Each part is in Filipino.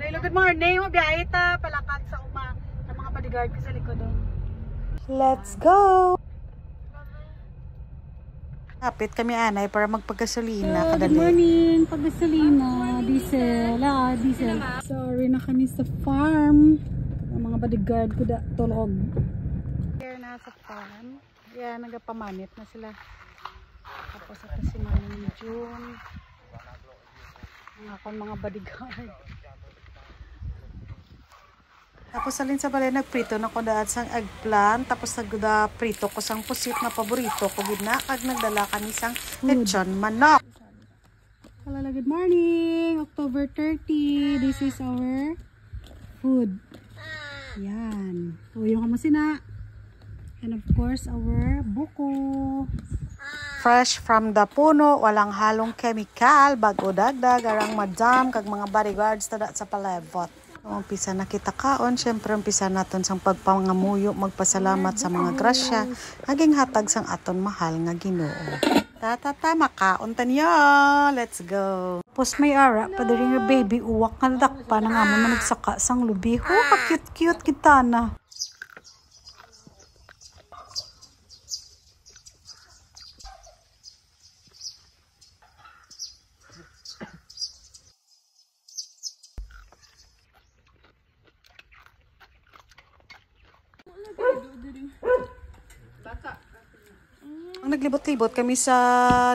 Hello, good morning. Mabiyahe ta palakad sa uma ng mga bodyguard ko sa likod. Let's go! Kapit kami anay para magpagasolina. Good morning. Paggasolina. Diesel. Diesel. Sorry na kami sa farm. Ang mga bodyguard ko da tulog. Here na sa farm. Yan, nagapamanit na sila. Tapos ito si Manong June. Ang akong mga bodyguard. Tapos salin sa balay nagprito na ko daat sang eggplant. Tapos prito ko sang pusit na paborito ko. Gina kag nagdala kami sang lechon manok. Hello, good morning. October 30. This is our food. Yan. Yung kamasina. And of course, our buko. Fresh from the puno, walang halong chemical, bago dagdag, arang madam, kag mga bodyguards tada sa palevot. Umpisa na kita kaon, syempre umpisa naton sang pagpangamuyo, magpasalamat sa mga grasya, aging hatag sang aton mahal nga Ginoo. Makaon tanyo, let's go. Tapos may ara, padiri nga baby, uwak nga dakpa na nga mo nagsaka sang lubi. Cute-cute kita na. Ang naglibot-libot kami sa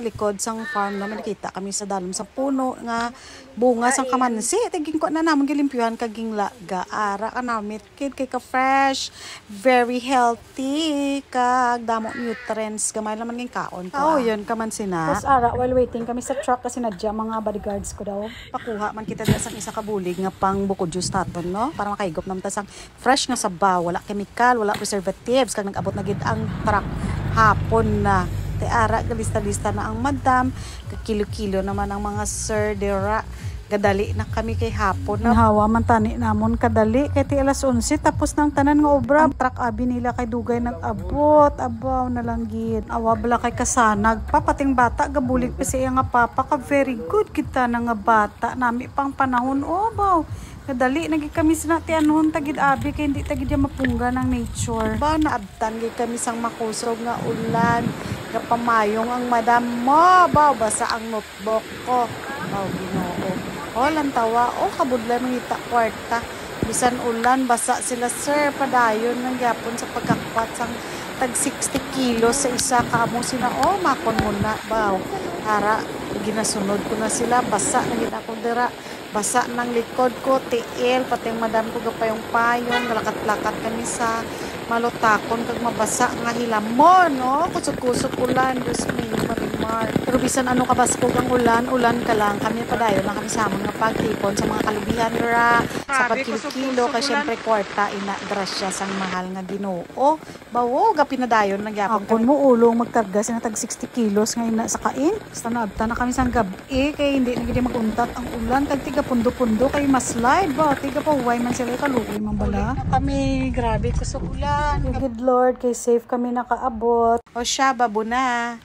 likod sang farm naman, nakita kami sa dalom sa puno nga bunga sang kamansi. Tiging ko na naman gilimpyuhan kaging laga. Ara ka namit kid kay ka fresh, very healthy, kag damo nutrients gamay naman ng kaon ko. Oh, yun kamansi na. Tapos ara, while waiting kami sa truck kasi nadya mga bodyguards ko daw. Pakuha man kita sa isa ka bulig nga pang buko juice taton, no? Para makaigop naman ta sang fresh nga sabaw, wala chemical, wala preservatives, kag nag-abot na gid ang truck hapon na. Te ara galista-lista na ang madam, kilo-kilo naman ang mga sir dira. Kadali na kami kay hapon na. Hawa man tani namon kadali kay ti alas 11 tapos nang tanan nga obra. Ang truck abi nila kay dugay nag-abot, abaw na lang gid. Awa bala kay kasanag papating bata gabulig pa siya nga papa ka very good kita na nga bata nami pang panahon obaw. Kadali nagi kami sina ti anon tagid abi kay hindi tagid ya mapungga ng nature. Ba naabtan gid kami sang makusog nga ulan, nga pamayong ang madam mo, ba basa ang notebook ko. Baw Ginoo. O lantawa, o kabudlay mangita kwarta. Bisan ulan basa sila sir padayon nang gyapon sa pagkakwat sang tag 60 kilos sa isa kaamo sina o makon muna baw. Ara ginasunod ko na sila basa na gid ako dira. Basa ng likod ko, tiil, pati ang madam ko gapayong-payong, galakat-lakat kami sa malutakon, kag mabasa nga hilamon, no? Kusog-kusog ulan, Diyos me, marimar. Pero bisan ano kabaskog ang ulan, ulan ka lang, kami padayon lang kami sa mga pagtipon, sa mga kalubihan, ra, sa pagkilo-kilo, kaya syempre kwarta, ina, grasya, sang mahal nga Ginoo. Bawo, gapinadayon, nagyapon kung mo ulong magtarga sina tag 60 kilos nga ina sa kain. Basta naabta na kami sang gabi, kay hindi na gid maguntat ang ulan, kag tiga pundo-pundo kay maslide ba, tiga pa huway man sila kaluoy man bala. Kami, grabe ko sa ulan. Good Lord, kay safe kami nakaabot. O siya, babo na.